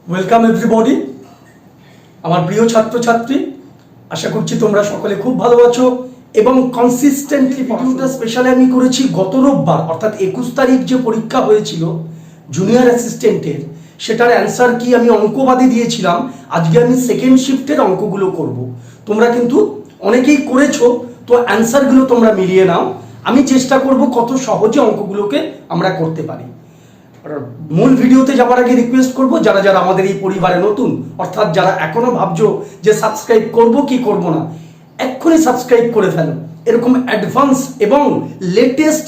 Welcome everybody, আমার প্রিয় ছাত্রছাত্রী। আশা করছি তোমরা সকলে খুব ভালো আছো এবং কনসিস্টেন্টলি ভিডিওটা স্পেশালি আমি করেছি গত রোববার অর্থাৎ 21 তারিখ যে পরীক্ষা হয়েছিল জুনিয়র অ্যাসিস্ট্যান্টের, সেটার অ্যান্সার কি আমি অঙ্কবাদী দিয়েছিলাম। আজকে আমি সেকেন্ড শিফটের অঙ্কগুলো করব। তোমরা কিন্তু অনেকেই করেছো, তো অ্যান্সারগুলো তোমরা মিলিয়ে নাও। আমি চেষ্টা করব কত সহজে অঙ্কগুলোকে আমরা করতে পারি। মূল ভিডিওতে যাওয়ার আগে রিকোয়েস্ট করব, যারা যারা আমাদের এই পরিবারে নতুন, অর্থাৎ যারা এখনো ভাবছো যে সাবস্ক্রাইব করব কি করব না, এক্ষুনি সাবস্ক্রাইব করে ফেলো। এরকম অ্যাডভান্স এবং লেটেস্ট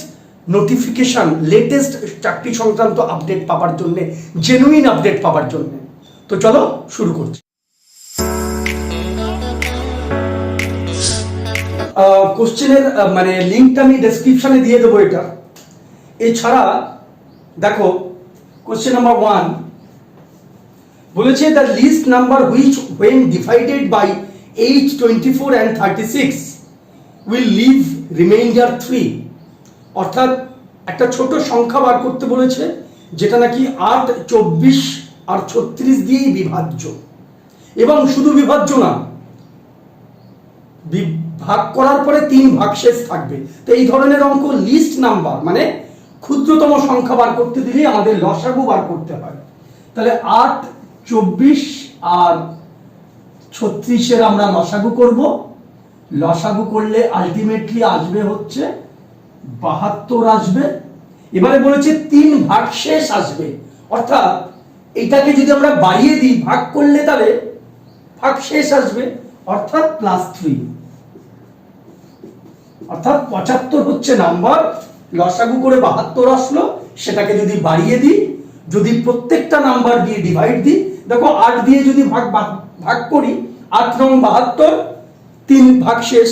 নোটিফিকেশন, লেটেস্ট চাকরি সংক্রান্ত আপডেট পাওয়ার জন্য, জেনুইন আপডেট পাওয়ার জন্য। তো চলো শুরু করছি। কোশ্চেনের মানে লিঙ্কটা আমি ডেসক্রিপশনে দিয়ে দেবো। এটা এছাড়া দেখো, কোশ্চেন নাম্বার 1 বলেছে the least number which when divided by 8, 24 and 36 will leave remainder 3। অর্থাৎ একটা ছোট সংখ্যা বার করতে বলেছে যেটা নাকি 8, 24 আর 36 দিয়েই বিভাজ্য, এবং শুধু বিভাজ্য না, ভাগ করার পরে 3 ভাগশেষ থাকবে। তো এই ধরনের অঙ্ক লিস্ট নাম্বার মানে ক্ষুদ্রতম সংখ্যা বার করতে দিলে আমাদের লসাগু বার করতে হয়। তাহলে 8, 24 আর 36 আমরা লসাগু করব। লসাগু করলে আলটিমেটলি আসবে হচ্ছে 72 আসবে। এবারে বলেছে 3 ভাগশেষ আসবে, অর্থাৎ এটাকে যদি আমরা বাড়িয়ে দিই ভাগ করলে তাহলে ভাগশেষ আসবে, অর্থাৎ +3, অর্থাৎ 75 হচ্ছে নাম্বার। লসাগু করে 72 আসলো, সেটাকে যদি বাড়িয়ে দিই, যদি প্রত্যেকটা নাম্বার দিয়ে ডিভাইড দিই, দেখো 8 দিয়ে যদি ভাগ করি 8 নং 72, 3 ভাগ শেষ।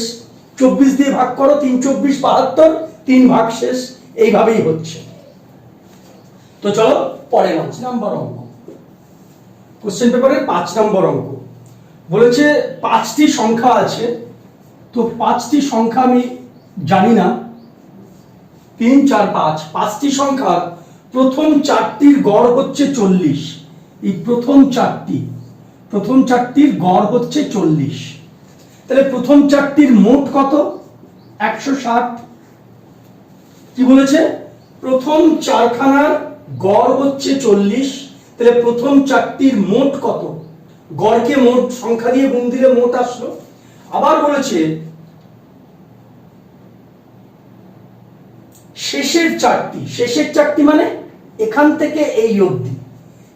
24 দিয়ে ভাগ করো, 3 24 72, 3 ভাগ শেষ। এইভাবেই হচ্ছে। তো চলো পরে 5 নম্বর অঙ্ক, কোশ্চেন পেপারের 5 নম্বর অঙ্ক বলেছে 5টি সংখ্যা আছে। তো 5টি সংখ্যা আমি জানি না, 3, 4, 5, 5টি সংখ্যার প্রথম 4টির গড় হচ্ছে 40। এই প্রথম 4টির গড় হচ্ছে 40। তাহলে প্রথম 4টির মোট কত? 160। কি বলেছে? প্রথম 4খানার গড় হচ্ছে 40। তাহলে প্রথম 4টির মোট কত? গড়কে মোট সংখ্যা দিয়ে গুণ দিলে মোট আসলো। আবার বলেছে শেষের 4টি মানে এখান থেকে এই অবধি,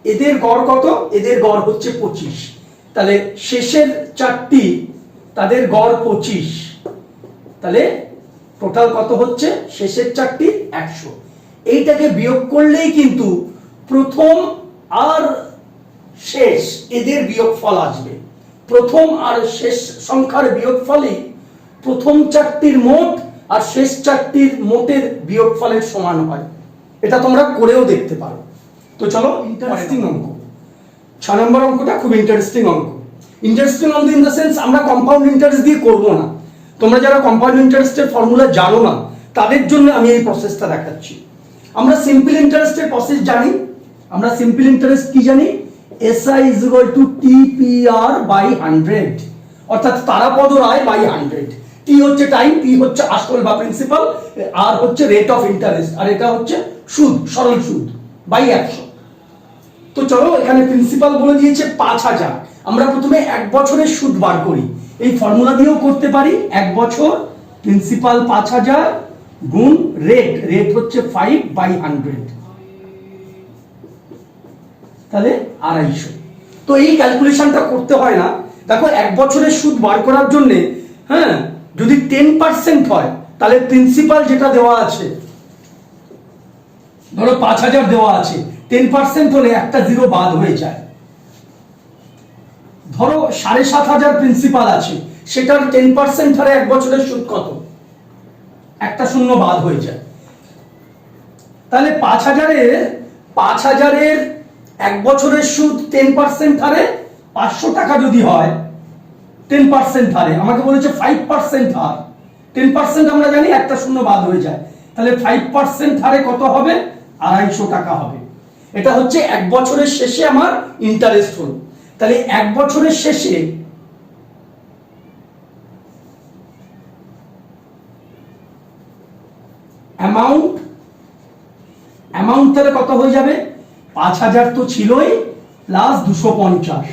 এদের গড় কত? এদের গড় হচ্ছে 25। তাহলে শেষের 4টি তাদের গড় 25। তাহলে টোটাল কত হচ্ছে? শেষের 4টি 100। এইটাকে বিয়োগ করলেই কিন্তু প্রথম আর শেষ এদের বিয়োগফল আসবে। প্রথম আর শেষ সংখ্যার বিয়োগফলই প্রথম 4টির মোট আর শেষ 4টির মোটের বিয়োগফলের সমান হয়। এটা তোমরা করেও দেখতে পারো। তো চলো ইন্টারেস্টিং অঙ্ক, 6 নম্বর অঙ্কটা খুব ইন্টারেস্টিং অঙ্ক। ইন্টারেস্টিং অঙ্ক ইন দ্য সেন্স আমরা কম্পাউন্ড ইন্টারেস্ট দিয়ে করব না। তোমরা যারা কম্পাউন্ড ইন্টারেস্টের ফর্মুলা জানো না তাদের জন্য আমি এই প্রসেসটা দেখাচ্ছি। আমরা সিম্পল ইন্টারেস্টের প্রসেস জানি। আমরা সিম্পল ইন্টারেস্ট কি জানি? SI = TPR/100, অর্থাৎ তারাপদ রায় বাই 100। টি হচ্ছে টাইম, পি হচ্ছে আসল বা প্রিন্সিপাল, আর হচ্ছে রেট অফ ইন্টারেস্ট, আর এটা হচ্ছে সুদ, সরল সুদ বাই 100। তো চলো এখানে প্রিন্সিপাল বলে দিয়েছে 5000। আমরা প্রথমে 1 বছরের সুদ বার করি। এই ফর্মুলা দিয়েও করতে পারি। 1 বছর প্রিন্সিপাল 5000 গুণ রেট হচ্ছে 5/100, তাহলে 250। তো এই ক্যালকুলেশনটা করতে হয় না। দেখো 1 বছরের সুদ বার করার জন্য, হ্যাঁ, যদি 10% হয় তাহলে প্রিন্সিপাল যেটা দেওয়া আছে, ধরো 5000 দেওয়া আছে, 10% হলে একটা 0 বাদ হয়ে যায়। ধরো 7500 প্রিন্সিপাল আছে, সেটার 10% হারে 1 বছরের সুদ কত? একটা 0 বাদ হয়ে যায়। তাহলে 5000-এর 1 বছরের সুদ 10% হারে 500 টাকা যদি হয়, 10% হারে আমাকে বলেছে 5% হার। 10% আমরা জানি একটা 0 বাদ হয়ে যায়, তাহলে 5% হারে কত হবে? 250 টাকা হবে। এটা হচ্ছে 1 বছরের শেষে আমার ইন্টারেস্ট হলো। তাহলে 1 বছরের শেষে অ্যামাউন্ট তাহলে কত হয়ে যাবে? 5000 তো ছিলই প্লাস 250,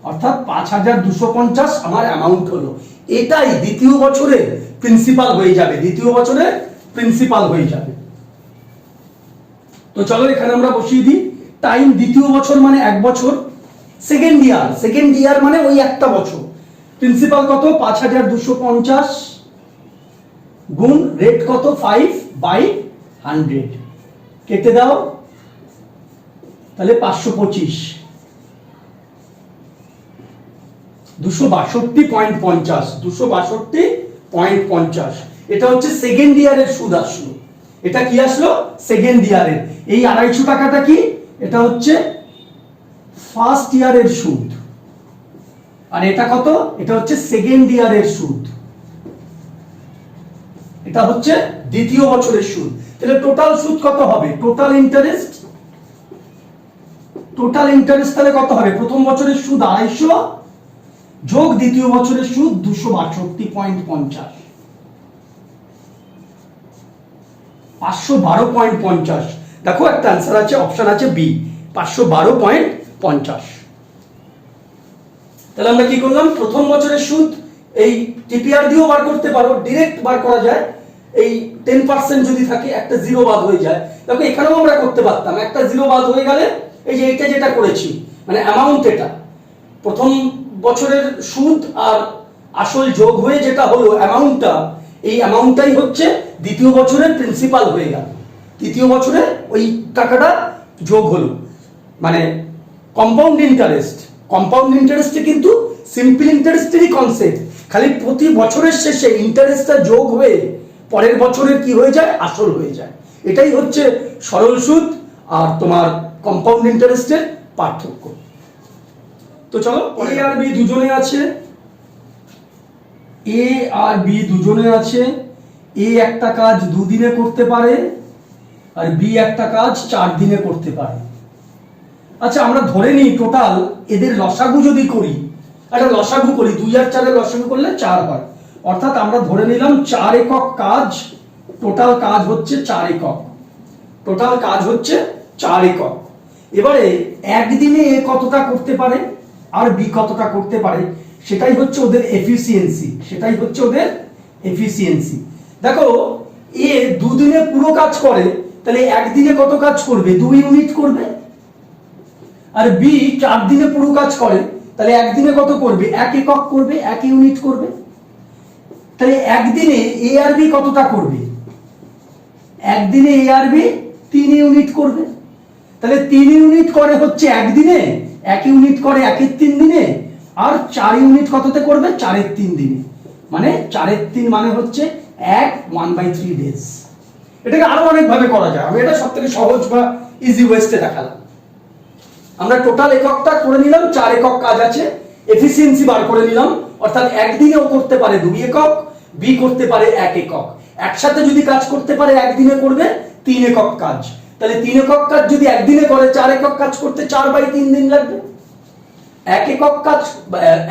অর্থাৎ 5250 আমার অ্যামাউন্ট হলো। এটাই দ্বিতীয় বছরের প্রিন্সিপাল হয়ে যাবে, দ্বিতীয় বছরের প্রিন্সিপাল হয়ে যাবে। তো চলো এখানে আমরা বসিয়ে দিই। টাইম দ্বিতীয় বছর মানে 1 বছর, সেকেন্ড ইয়ার মানে ওই একটা বছর। প্রিন্সিপাল কত? 5250 গুণ রেট কত? 5/100, কেটে দাও, তাহলে 525, 262.50, 262.50। এটা হচ্ছে সেকেন্ড ইয়ারের সুদ আসলো। এটা কি আসলো? সেকেন্ড ইয়ারের। এই 250 টাকাটা কি? এটা হচ্ছে ফার্স্ট ইয়ারের সুদ। আর এটা কত? এটা হচ্ছে সেকেন্ড ইয়ারের সুদ। এটা হচ্ছে দ্বিতীয় বছরের সুদ। তাহলে টোটাল সুদ কত হবে? টোটাল ইন্টারেস্ট তাহলে কত হবে? প্রথম বছরের সুদ 250 যোগ দ্বিতীয় বছরের সুদ 262.50, 512.50। দেখো একটা आंसर আছে, অপশন আছে বি, 512.50। তাহলে আমরা কি করলাম? প্রথম বছরের সুদ এই টিপিআর দিয়েও বার করতে পারো, ডাইরেক্ট বার করা যায়। এই 10% যদি থাকে একটা জিরো বাদ হয়ে যায়। দেখো এখানেও আমরা করতে পারতাম, একটা জিরো বাদ হয়ে গেলে এই যে এটা যেটা করেছি মানে অ্যামাউন্ট, এটা প্রথম বছরের সুদ আর আসল যোগ হয়ে যেটা হলো অ্যামাউন্টটা, এই অ্যামাউন্টটাই হচ্ছে দ্বিতীয় বছরের প্রিন্সিপাল হয়ে গেল। তৃতীয় বছরে ওই টাকাটা যোগ হলো, মানে কম্পাউন্ড ইন্টারেস্টে কিন্তু সিম্পল ইন্টারেস্টেরই কনসেপ্ট, খালি প্রতি বছরের শেষে ইন্টারেস্টটা যোগ হয়ে পরের বছরের কি হয়ে যায়? আসল হয়ে যায়। এটাই হচ্ছে সরল সুদ আর তোমার কম্পাউন্ড ইন্টারেস্টের পার্থক্য। তো চলো, এ আর বি দুজনে আছে। এ একটা কাজ 2 দিনে করতে পারে আর বি একটা কাজ 4 দিনে করতে পারে। আচ্ছা আমরা ধরে নিই টোটাল এদের লসাগু যদি করি, একটা লসাগু করি, 2 আর 4 এর লসাগু করলে 4 হয়, অর্থাৎ আমরা ধরে নিলাম 4 একক কাজ, টোটাল কাজ হচ্ছে 4 একক। এবারে একদিনে এ কতটা করতে পারে আর বি কতটা করতে পারে, সেটাই হচ্ছে ওদের এফিসিয়েন্সি। দেখো এ 2 দিনে পুরো কাজ করে, তাহলে একদিনে কত কাজ করবে? 2 ইউনিট করবে। আর বি 4 দিনে পুরো কাজ করে, তাহলে একদিনে কত করবে? 1 একক করবে, 1 ইউনিট করবে। তাহলে একদিনে এ আর বি কতটা করবে? একদিনে এ আর বি 3 ইউনিট করবে। তাহলে 3 ইউনিট করে হচ্ছে একদিনে, 1 ইউনিট করে 1 এর 3 দিনে, আর 4 ইউনিট কততে করবে? 4 এর 3 দিনে। মানে 4 এর 3 মানে হচ্ছে 1/3 ডেজ। এটাকে আরো অনেক ভাবে করা যায়, আমি এটা সবথেকে সহজ বা ইজি ওয়েস্টে দেখালাম। আমরা টোটাল এককটা করে নিলাম, 4 একক কাজ আছে, এফিসিয়েন্সি বার করে নিলাম, অর্থাৎ একদিনেও করতে পারে 2 একক, বি করতে পারে 1 একক। একসাথে যদি কাজ করতে পারে একদিনে করবে 3 একক কাজ। তাহলে 3 একক কাজ যদি একদিনে করে 4 একক কাজ করতে 4/3 দিন লাগবে। 1 একক কাজ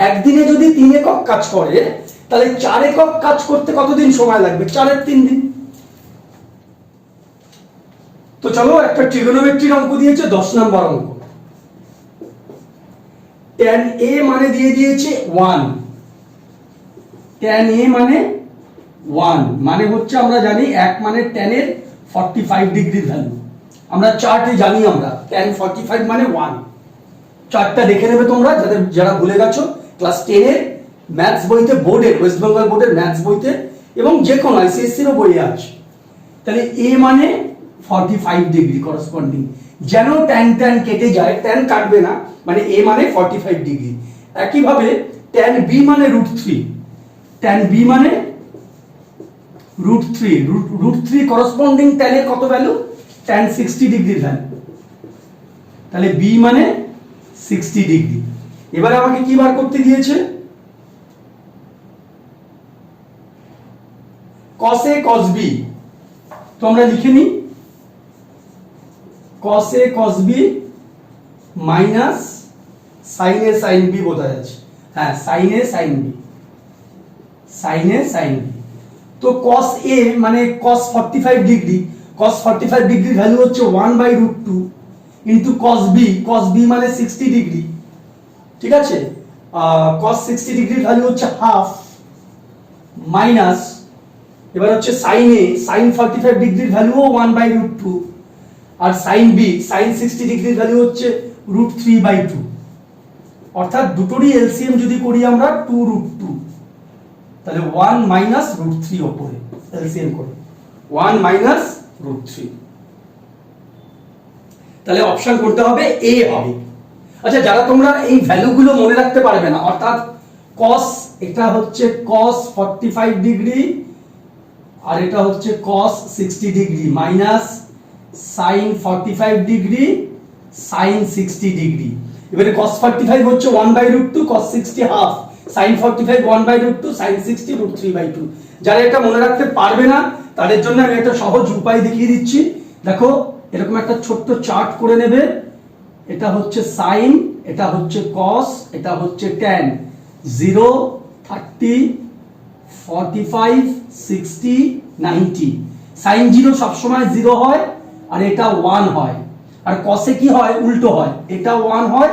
একদিনে যদি 3 একক কাজ করে, তাহলে 4 একক কাজ করতে কতদিন সময় লাগবে? 4 এর 3 দিন। তো চলো একটা ট্রিগোনোমেট্রির অঙ্ক দিয়েছে, 10 নম্বর অঙ্ক। tan a মানে দিয়ে দিয়েছে 1, tan a মানে 1 মানে হচ্ছে আমরা জানি 1 মানে tan এর 45 ডিগ্রি ভ্যালু, আমরা চার্টে জানি আমরা tan 45 মানে 1। চার্টটা দেখে নেবে তোমরা যারা ভুলে গেছো ক্লাস 10 এর ম্যাথস বইতে, বোর্ডের ওয়েস্ট বেঙ্গল বোর্ডের ম্যাথস বইতে এবং যে কোনো আইসিএসসি এর বইয়ে আছে। তাহলে a মানে 45 ডিগ্রি করেসপন্ডিং, যেন tan কেটে যায়, tan কাটবে না, মানে a মানে 45 ডিগ্রি। একইভাবে tan b মানে √3, tan b মানে √3 করেসপন্ডিং tan এর কত ভ্যালু? tan 60 degree value. তাহলে b মানে 60 ডিগ্রি। এবারে আমাকে কি বার করতে দিয়েছে? cos a cos b। তো আমরা লিখে নিই cos a cos b minus sin a sin b বোঝা যাচ্ছে, হ্যাঁ sin a sin b, sin a sin b। তো cos a মানে cos 45 ডিগ্রি, cos 45 ডিগ্রির ভ্যালু হচ্ছে 1/√2 ইনটু cos b মানে 60 ডিগ্রি, ঠিক আছে, cos 60 ডিগ্রির ভ্যালু হচ্ছে হাফ মাইনাস, এবার হচ্ছে sin a sin 45 ডিগ্রির ভ্যালুও 1/√2 আর sin b sin 60 ডিগ্রির ভ্যালু হচ্ছে √3/2, অর্থাৎ দুটোরই এলসিএম যদি করি আমরা 2√2, তাহলে 1 মাইনাস √3 উপরে এলসিএম করে 1 মাইনাস √3, তাহলে অপশন করতে হবে এ হবে। আচ্ছা, যারা তোমরা এই ভ্যালুগুলো মনে রাখতে পারবে না, অর্থাৎ cos এটা হচ্ছে cos 45 ডিগ্রি আর এটা হচ্ছে cos 60 degree minus sin 45 degree sin 60 degree, এবারে cos 45 হচ্ছে 1/√2, cos 60 হাফ, sin 45 1/√2, sin 60 √3/2। যারা এটা মনে রাখতে পারবে না তাদের জন্য আমি একটা সহজ উপায় দেখিয়ে দিচ্ছি। দেখো, এরকম একটা ছোট্ট চার্ট করে নেবে, এটা হচ্ছে sin, এটা হচ্ছে cos, এটা হচ্ছে tan, 0 30 45 60 90, sin 0 সবসময় 0 হয় আর এটা 1 হয়, আর cos এ কি হয়, উল্টো হয়, এটা 1 হয়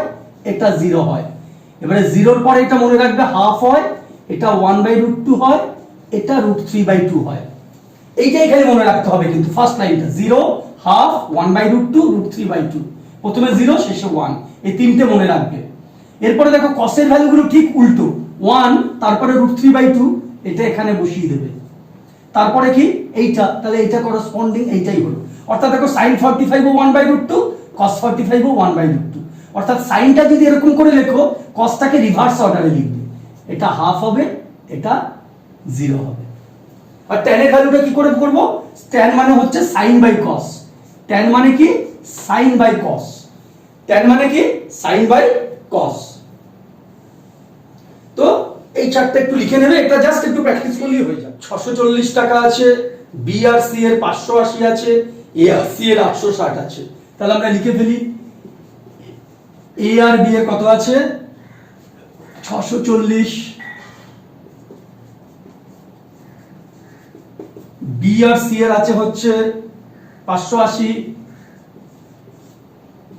এটা 0 হয়। এবারে 0 এর পরে এটা মনে রাখবে হাফ হয়, এটা 1/√2 হয়, এটা √3/2 হয়। এইটাই খালি মনে রাখতে হবে, কিন্তু ফার্স্ট লাইনটা 0 হাফ 1/√2 √3/2, প্রথমে 0 শেষে 1, এই তিনটে মনে রাখবে। এরপরে দেখো cos এর ভ্যালুগুলো ঠিক উল্টো, 1 তারপরে √3/2, এটা এখানে বসিয়ে দেবে, তারপরে কি এইটা, তাহলে এইটা করসপন্ডিং এইটাই হলো, অর্থাৎ দেখো sin 45 ও 1/√2, cos 45 ও 1/√2, অর্থাৎ সাইনটা যদি এরকম করে লেখো cosটাকে রিভার্স অর্ডারে লিখবে, এটা হাফ হবে এটা 0 হবে। আর tan এর ভ্যালুটা কি করে করব, tan মানে হচ্ছে sin বাই cos, tan মানে কি sin বাই cos, tan মানে কি sin বাই cos। তো এই চারটা একটু লিখে নেবে, এটা জাস্ট একটু প্র্যাকটিস করলেই হয়ে যাবে। 640 টাকা আছে, বি আর সি এর 580 আছে, এ আর সি এর 860 আছে, তাহলে আমরা লিখে ফেলি। এ আর বি এর কত আছে 640, বি আর সি এর আছে হচ্ছে 580,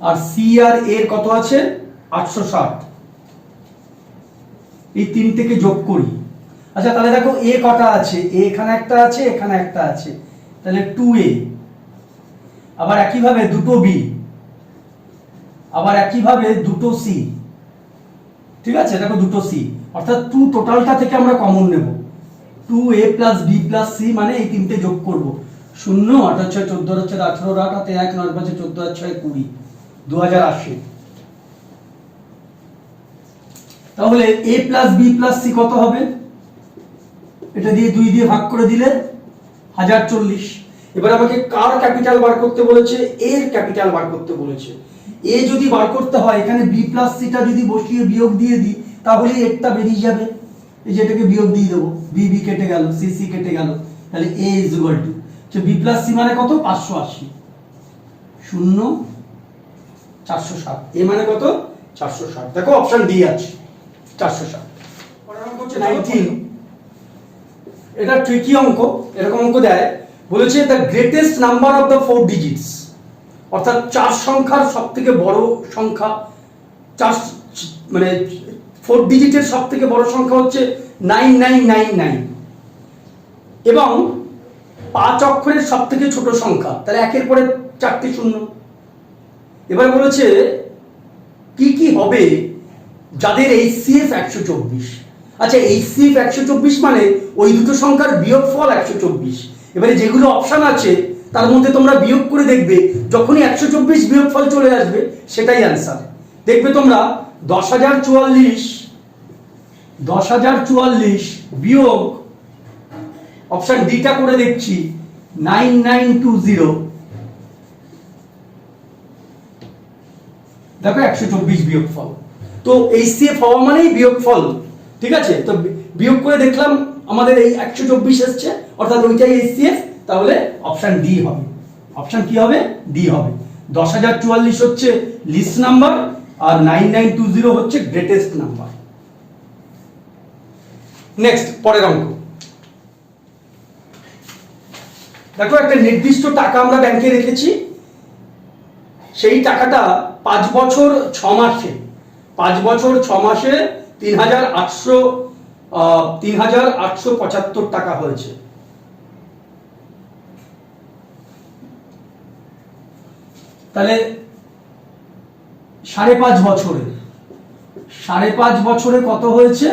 আর সি আর এর কত আছে 860, এই তিন থেকে যোগ করি। আচ্ছা, তাহলে দেখো এ কটা আছে, এ এখানে একটা আছে এখানে একটা আছে, তাহলে 2a, আবার একইভাবে দুটো বি, আবার একইভাবে দুটো সি, ঠিক আছে, দেখো দুটো সি, অর্থাৎ 2 টোটালটা থেকে আমরা কমন নেব, 2a + b + c, মানে এই তিনটে যোগ করব, 0 8 6 14 4 18 8 হাতে 1 9 5 14 6 20 2080। তাহলে a + b + c কত হবে, এটা দিয়ে 2 দিয়ে ভাগ করে দিলে 1040। এবার আমাকে কার ক্যাপিটাল বার করতে বলেছে, এর ক্যাপিটাল বার করতে বলেছে। এ যদি বার করতে হয় এখানে b + c টা যদি বসিয়ে বিয়োগ দিয়ে দিই তাহলে এরটা বেরিয়ে যাবে, এই যে এটাকে বিয়োগ দিয়ে দেব, b b কেটে গেল, c c কেটে গেল, তাহলে a = b + c মানে কত 580, 0 460, এ মানে কত 460। দেখো অপশন ডি আছে 460। পরের অঙ্ক হচ্ছে 19, এটা ট্রিকি অঙ্ক, এরকম অঙ্ক দেয়, বলেছে the greatest number of the 4 digits, অর্থাৎ 4 সংখ্যার সবথেকে বড় সংখ্যা, 4 মানে 4 ডিজিটের সবথেকে বড় সংখ্যা হচ্ছে 9999, এবং 5 অক্ষরের সবথেকে ছোট সংখ্যা, তাহলে একের পরে 4টি শূন্য। এবার বলেছে কি কি হবে যাদের HCF 124। আচ্ছা, HCF 124 মানে ওই দুটো সংখ্যার বিয়োগফল 124। এবারে যেগুলো অপশন আছে তার মধ্যে তোমরা বিয়োগ করে দেখবে, যখনই 124 বিয়োগফল চলে আসবে সেটাই অ্যান্সার। দেখবে তোমরা 10044 বিয়োগ অপশন ডিটা করে দেখছি 9920, দেখো 124 বিয়োগফল। তো HCF হওয়া মানেই বিয়োগফল, ঠিক আছে, তো বিয়োগ করে দেখলাম আমাদের এই 124 এসছে, অর্থাৎ ওইটাই HCF, তাহলে অপশন ডি হবে। অপশন কি হবে, ডি হবে। 10,044 হচ্ছে লিস্ট নাম্বার, আর 9920 হচ্ছে গ্রেটেস্ট নাম্বার। নেক্সট, পরের অঙ্ক দেখো, একটা নির্দিষ্ট টাকা আমরা ব্যাংকে রেখেছি, সেই টাকাটা 5 বছর 6 মাসে 3,875 টাকা হয়েছে। তাহলে 5.5 বছরে কত হয়েছে?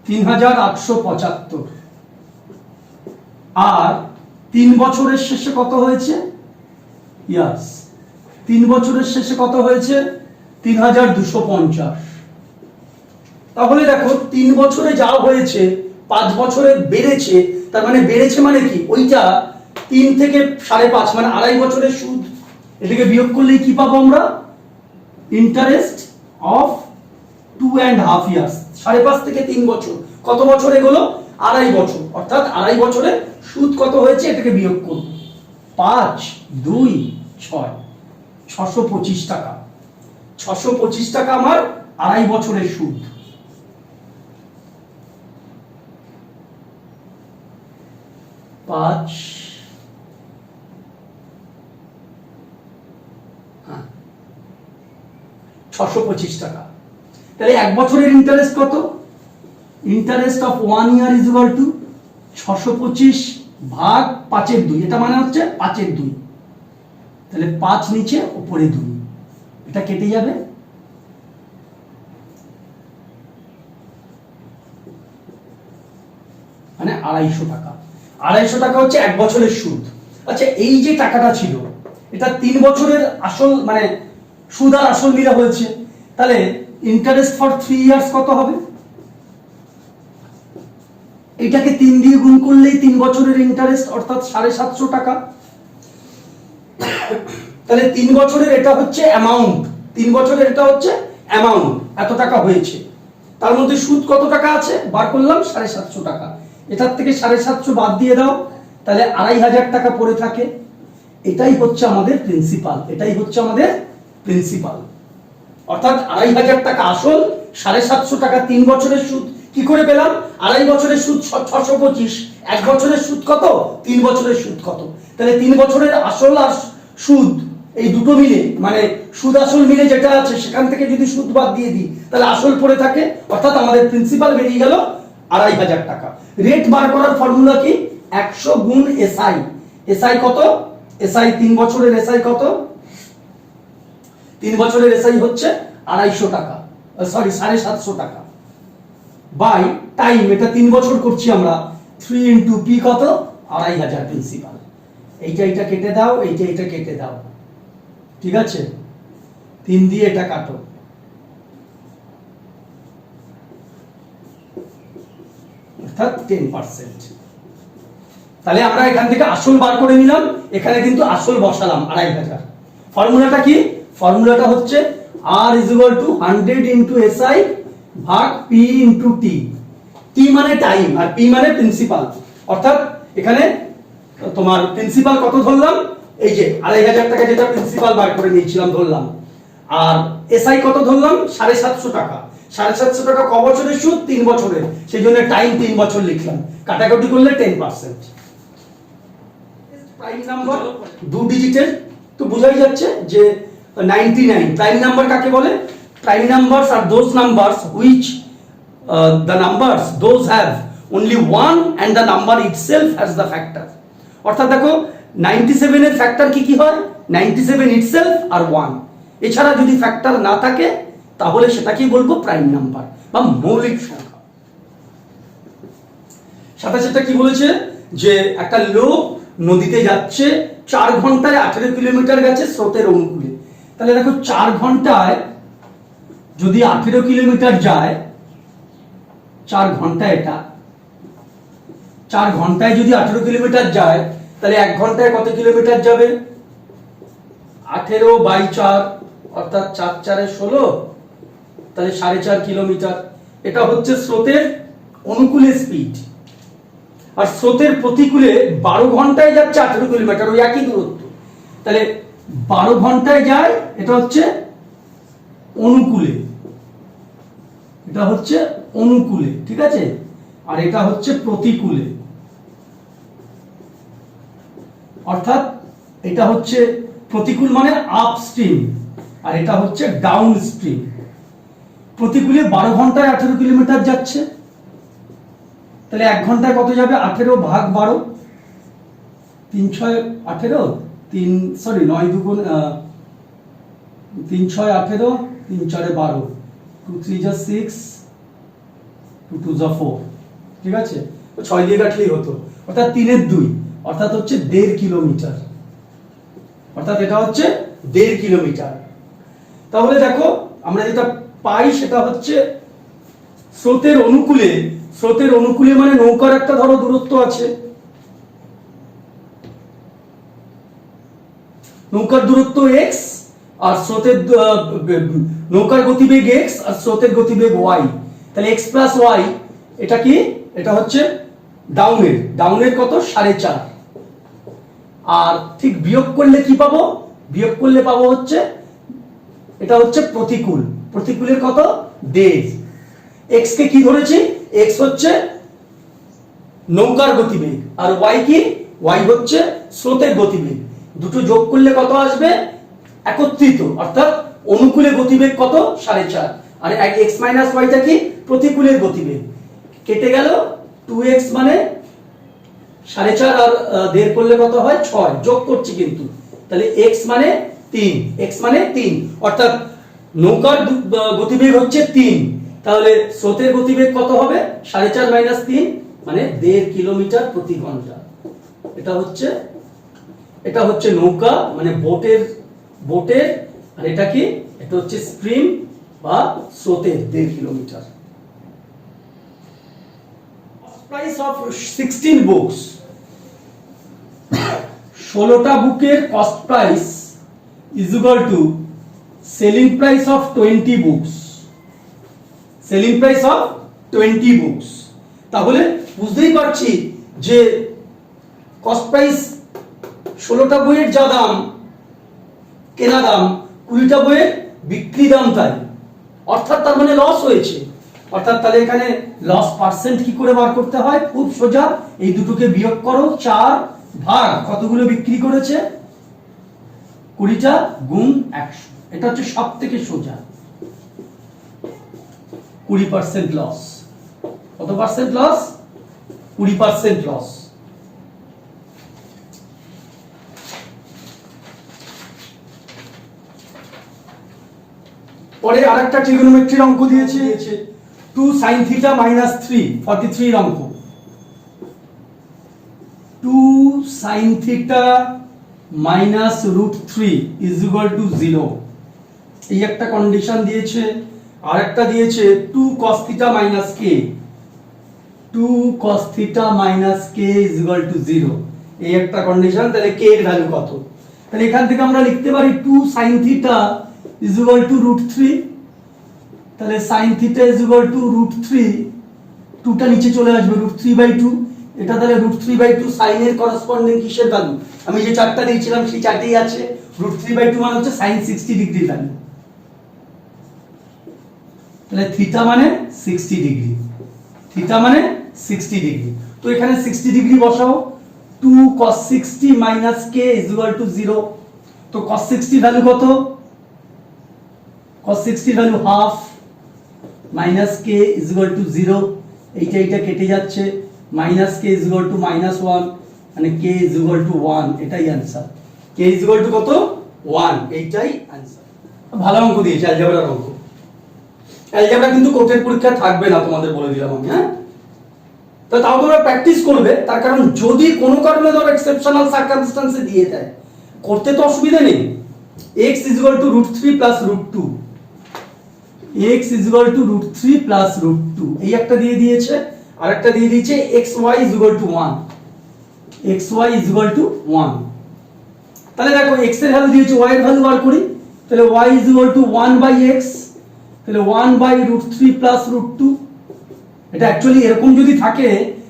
3,875। আর 3 বছরের শেষে কত হয়েছে? ইয়াস, 3 বছরের শেষে কত হয়েছে? 3,250। তাহলে দেখো 3 বছরে যা হয়েছে 5 বছরে বেড়েছে, তার মানে বেড়েছে মানে কি, ওইটা 3 থেকে 5.5 মানে 2.5 বছরের সুদ, এটাকে বিয়োগ করলেই কি পাবো আমরা? Interest of 2.5 years. 5.5 থেকে 3 বছর, কত বছর এগুলো? 2.5 বছর, অর্থাৎ 2.5 বছরে সুদ কত হয়েছে এটাকে বিয়োগ করব। 5, 2, 6, 625 টাকা। 625 টাকা আমার 2.5 বছরের সুদ। পাঁচ 625 টাকা। তাহলে 1 বছরের ইন্টারেস্ট কত? Interest of 1 year is equal to 625 ভাগ 5/2, এটা মানে হচ্ছে 5/2। তাহলে 5 নিচে উপরে 2, এটা কেটে যাবে। মানে 250 টাকা। 250 টাকা হচ্ছে 1 বছরের সুদ। আচ্ছা, এই যে টাকাটা ছিল, এটা 3 বছরের আসল মানে সুদ আর আসল মিলে হয়েছে, তাহলে ইন্টারেস্ট ফর 3 ইয়ার্স কত হবে? এটাকে 3 দিয়ে গুণ করলেই 3 বছরের ইন্টারেস্ট, অর্থাৎ 750 টাকা। তাহলে 3 বছরের এটা হচ্ছে অ্যামাউন্ট, 3 বছরের এটা হচ্ছে অ্যামাউন্ট, এত টাকা হয়েছে। তার মধ্যে সুদ কত টাকা আছে বার করলাম? 750 টাকা। এটার থেকে 750 বাদ দিয়ে দাও, তাহলে 2,500 টাকা পড়ে থাকে। এটাই হচ্ছে আমাদের প্রিন্সিপাল, এটাই হচ্ছে আমাদের প্রিন্সিপাল। অর্থাৎ 2,500 টাকা আসল, 750 টাকা 3 বছরের সুদ। কি করে পেলাম? 2.5 বছরের সুদ 625, 1 বছরের সুদ কত? 3 বছরের সুদ কত? তাহলে 3 বছরের আসল আর সুদ এই দুটো মিলে, মানে সুদ আসল মিলে যেটা আছে সেখান থেকে যদি সুদ বাদ দিয়ে দিই, তাহলে আসল পড়ে থাকে, অর্থাৎ আমাদের প্রিন্সিপাল বেরিয়ে গেল 2,500 টাকা। রেট বার করার ফর্মুলা কি? 100 গুণ এসআই। এসআই কত? এসআই 3 বছরের এসআই কত? 3 বছরের এসআই হচ্ছে 250 টাকা, সরি 750 টাকা, বাই টাইম, এটা 3 বছর করছি আমরা, 3 ইন্টু পি কত? 2,500 প্রিন্সিপাল। এইটা কেটে দাও, এইটা কেটে দাও, ঠিক আছে? 3 দিয়ে এটা কাটো, অর্থাৎ 10%। তাহলে আমরা এখান থেকে আসল বার করে নিলাম, এখানে কিন্তু আসল বসালাম 2,500। ফর্মুলাটা কি? ফর্মুলাটা হচ্ছে R is equal to 100 into SI ভাগ P into T। T মানে টাইম আর P মানে প্রিন্সিপাল, অর্থাৎ এখানে তোমার প্রিন্সিপাল কত ধরলাম? এই যে 2,500 টাকা যেটা প্রিন্সিপাল বার করে নিয়েছিলাম ধরলাম, আর SI কত ধরলাম? 750 টাকা। 750 টাকা ক বছরের সুদ? 3 বছরের, সেই জন্য টাইম 3 বছর লিখলাম, কাটাকাটি করলে 10%। প্রাইম নাম্বার 2 ডিজিটের, তো বোঝাই যাচ্ছে যে 99। প্রাইম নাম্বার কাকে বলে? Prime numbers are those numbers which the numbers those have only one and the number itself as the factor। অর্থাৎ দেখো 97 এর ফ্যাক্টর কি কি হয়? 97 itself আর 1, এছাড়া যদি ফ্যাক্টর না থাকে তাহলে সেটাকেই বলবো প্রাইম নাম্বার বা মৌলিক সংখ্যা। সাথে সাথে কি বলেছে যে একটা লোক নদীতে যাচ্ছে, 4 ঘন্টায় 18 কিলোমিটার গেছে স্রোতের অনুকূলে। তাহলে দেখো 4 ঘন্টায় যদি 18 কিলোমিটার যায়, 4 ঘন্টায় এটা 4 ঘন্টায় যদি 18 কিলোমিটার যায়, তাহলে 1 ঘন্টায় কত কিলোমিটার যাবে? 18/4, অর্থাৎ 4 4 16, তাহলে 4.5 কিলোমিটার। এটা হচ্ছে স্রোতের অনুকূলে স্পিড। আর স্রোতের প্রতিকূলে 12 ঘন্টায় যাচ্ছে 18 কিলোমিটার, ওই একই দূরত্ব। তাহলে 12 ঘন্টায় যায়, এটা হচ্ছে অনুকূলে, এটা হচ্ছে অনুকূলে, ঠিক আছে, আর এটা হচ্ছে প্রতিকূলে। অর্থাৎ এটা হচ্ছে প্রতিকূল মানে আপস্ট্রিম, আর এটা হচ্ছে ডাউন স্ট্রিম। প্রতিকূলে 12 ঘন্টায় 18 কিলোমিটার যাচ্ছে, তাহলে 1 ঘন্টায় কত যাবে? 18 ভাগ 12, 3 6 18, 9 দুগুণ 3 6 18, 3 4 12, 2 3 যা 6, 2 2 যা 4, ঠিক আছে, 6 দিয়ে কাটলেই হতো, অর্থাৎ 3 এর 2, অর্থাৎ হচ্ছে 1.5 কিলোমিটার, অর্থাৎ এটা হচ্ছে 1.5 কিলোমিটার। তাহলে দেখো আমরা যেটা পাই সেটা হচ্ছে স্রোতের অনুকূলে মানে নৌকার একটা ধরো দূরত্ব আছে, নৌকার দূরত্ব x, আর স্রোতের নৌকার গতিবেগ x আর স্রোতের গতিবেগ y, তাহলে x প্লাস y, এটা কি? এটা হচ্ছে ডাউনের কত? 4.5। আর ঠিক বিয়োগ করলে কি পাবো? বিয়োগ করলে পাবো হচ্ছে এটা হচ্ছে প্রতিকূলের কত? 1.5। x কে কি ধরেছি? x হচ্ছে নৌকার গতিবেগ, আর y কি? y হচ্ছে স্রোতের গতিবেগ। দুটো যোগ করলে কত আসবে? একত্রিত, অর্থাৎ অনুকূলে গতিবেগ কত? 4.5, আর x মাইনাস yটা কি? প্রতিকূলের গতিবেগ। কেটে গেল 2x মানে 4.5 আর 1.5 করলে কত হয়? 6, যোগ করছি কিন্তু, তাহলে x মানে 3, অর্থাৎ নৌকার গতিবেগ হচ্ছে 3, তাহলে স্রোতের গতিবেগ কত হবে? 4.5 মাইনাস 3 মানে 1.5 কিলোমিটার প্রতি ঘন্টা। এটা হচ্ছে নৌকা মানে বোটের, আর এটা কি? এটা হচ্ছে স্ট্রিম বা স্রোতের 1.5 কিলোমিটার। প্রাইস অফ 16 বুকস, 16টা বুকের cost price is equal to selling price of 20 books, selling price of 20 books. তাহলে বুঝতেই পারছি যে কস্ট প্রাইস 16টা বইয়ের যা দাম কেনা দাম, 20টা বইয়ের বিক্রি দাম তাই, অর্থাৎ তার মানে লস হয়েছে। অর্থাৎ তাহলে এখানে লস পার্সেন্ট কি করে বার করতে হয়? খুব সোজা, এই দুটোকে বিয়োগ করো, 4 ভাগ কতগুলো বিক্রি করেছে? 20টা গুণ 100, এটা হচ্ছে সব থেকে সোজা। 20% লস। কত পার্সেন্ট লস? 20% লস। পরে আরেকটা ট্রিগোনোমেট্রির অঙ্ক দিয়েছে 2 sin θ minus 3, 43 এর অঙ্ক। 2 sin θ minus √3 is equal to 0, এই একটা কন্ডিশন দিয়েছে। আর একটা দিয়েছে 2 cos θ minus k, 2 cos θ minus k is equal to 0, এই একটা কন্ডিশন। তাহলে k এর ভ্যালু কত? তাহলে এখান থেকে আমরা লিখতে পারি 2 sin θ is equal to √3, তাহলে sin θ is equal to √3, 2টা নিচে চলে আসবে, √3/2, এটা তাহলে √3/2 sin এর করেসপন্ডিং কিসের ভ্যালু? আমি যে চারটা দিয়েছিলাম সেই চারটেই আছে, √3/2 মানে হচ্ছে sin 60 ডিগ্রি ভ্যালু, তাহলে θ মানে 60 ডিগ্রি, θ মানে 60 ডিগ্রি। তো এখানে 60 ডিগ্রি বসাও, 2 cos 60 minus k is equal to 0, তো cos 60 ভ্যালু কত? cos 60 value half, minus k is equal to 0, এইটা কেটে যাচ্ছে, minus k is equal to -1, মানে k is equal to 1, এটাই answer. k is equal to কত? 1, এইটাই आंसर। ভালো অঙ্ক দিয়েছে, অ্যালজেব্রার অঙ্ক। অ্যালজেব্রা কিন্তু কোর্টের পরীক্ষা থাকবে না, তোমাদের বলে দিলাম আমি, হ্যাঁ? তো তাও তোমরা প্র্যাকটিস করবে, তার কারণ যদি কোনো কারণে ধরো এক্সেপশনাল সার্কামস্ট্যান্সে দিয়ে দেয়, করতে তো অসুবিধা নেই। x is equal to √3 plus √2, x is equal to √3 plus √2, এই একটা দিয়ে দিয়েছে, আর একটা দিয়ে দিয়েছে xy is equal to 1, xy is equal to 1। তাহলে দেখো x এর ভ্যালু দিয়েছে, y এর ভ্যালু বার করি, তাহলে y is equal to 1/x, তাহলে 1/√3 plus √2, এটা অ্যাকচুয়ালি এরকম যদি থাকে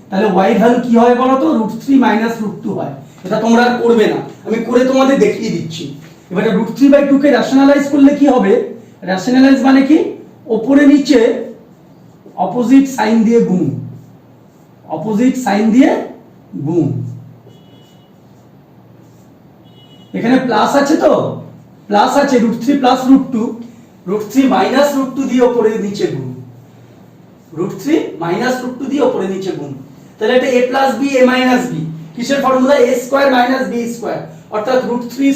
তাহলে y এর ভ্যালু কি হয় বলো তো? √3 minus √2 হয়। এটা তোমরা আর করবে না, আমি করে তোমাদের দেখিয়ে দিচ্ছি। এবারে √3/2 কে রেশনালাইজ করলে কি হবে? রেশনালাইজ মানে কি? ওপরে নিচে অপোজিট সাইন দিয়ে গুণ, অপোজিট সাইন দিয়ে গুণ। এখানে প্লাস আছে, তো প্লাস আছে, √3 প্লাস √2, √3 মাইনাস √2 দিয়ে ওপরে নিচে গুণ, √3 মাইনাস √2 দিয়ে ওপরে নিচে গুণ। তাহলে এটা a plus b a minus b, কিসের formula? a square minus b square, অর্থাৎ √3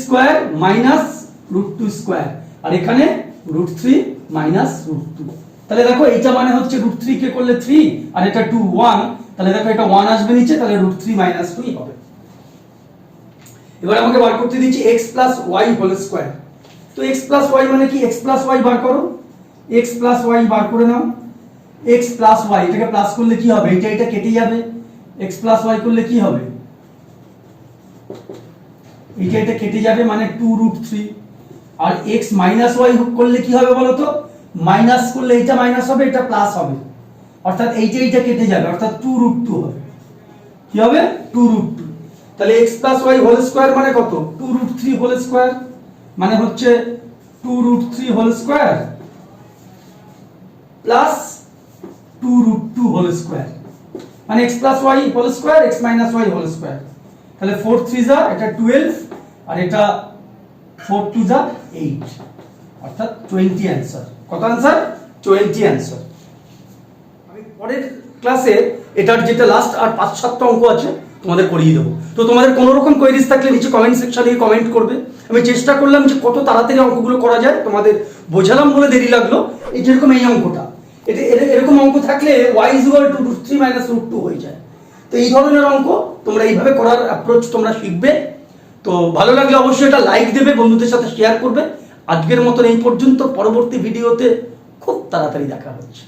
স্কয়ার মাইনাস √2 স্কয়ার, আর এখানে √3 মাইনাস √2। তাহলে দেখো এটা মানে হচ্ছে √3 কে করলে 3 আর এটা 2 1, তাহলে দেখো এটা 1 আসবে নিচে, তাহলে √3 মাইনাস 2 হবে। এবার আমাকে বার করতে দিচ্ছি x plus y whole square. তো x প্লাস y মানে কি? x প্লাস y বার করো, x প্লাস y বার করে নাও। x প্লাস y, এটাকে প্লাস করলে কি হবে? এটা কেটে যাবে। x প্লাস y করলে কি হবে? এটা কেটে যাবে, মানে 2√3। আর x মাইনাস y করলে কি হবে বলো তো? মাইনাস করলে এটা মাইনাস হবে, এটা প্লাস হবে, অর্থাৎ এইটা কেটে যাবে, অর্থাৎ 2√2 হবে। কি হবে? 2√2। তাহলে x plus y whole square মানে কত? 2√3 হোল স্কয়ার, মানে হচ্ছে 2√3 whole square plus 2√2 whole square, মানে x plus y whole square x minus y whole square. তাহলে 4 3 যা এটা 12, আর এটা 4 2 যা 8, অর্থাৎ 20 অ্যানসার। কত অ্যানসার? 20 অ্যানসার। আমি পরের ক্লাসে এটার যেটা লাস্ট আর 5-7টা অঙ্ক আছে তোমাদের করিয়ে দেবো। তো তোমাদের কোনো রকম কোয়েরিজ থাকলে নিচে কমেন্ট সেকশনে কমেন্ট করবে। আমি চেষ্টা করলাম যে কত তাড়াতাড়ি অঙ্কগুলো করা যায়, তোমাদের বোঝালাম বলে দেরি লাগলো। এই যেরকম এই অঙ্কটা, এরকম অঙ্ক থাকলে y √3 মাইনাস √2 হয়ে যায়। তো এই ধরনের অঙ্ক তোমরা এইভাবে করার অ্যাপ্রোচ তোমরা শিখবে। তো ভালো লাগলে অবশ্যই এটা লাইক দেবে, বন্ধুদের সাথে শেয়ার করবে। আজকের মতন এই পর্যন্ত, পরবর্তী ভিডিওতে খুব তাড়াতাড়ি দেখা হচ্ছে।